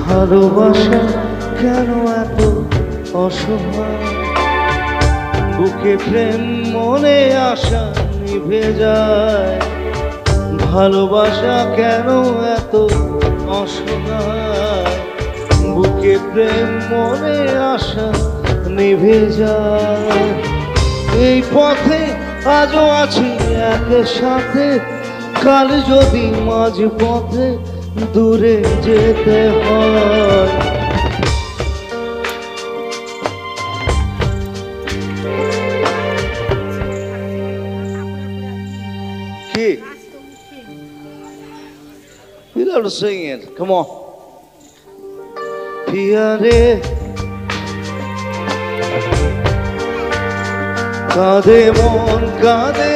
ভালোবাসা কেন এত অসহায়, বুকে প্রেম মনে আশা নিভে যায়। ভালোবাসা কেন এত অসহায়, বুকে প্রেম মনে আশা নিভে যায়। এই পথে আজও আছি একসাথে, কাল যদি মাঝ পথে দূরে যেতে হয়। কি? You have to sing it. Come on. পিয়ারে কাঁদে মন কাঁদে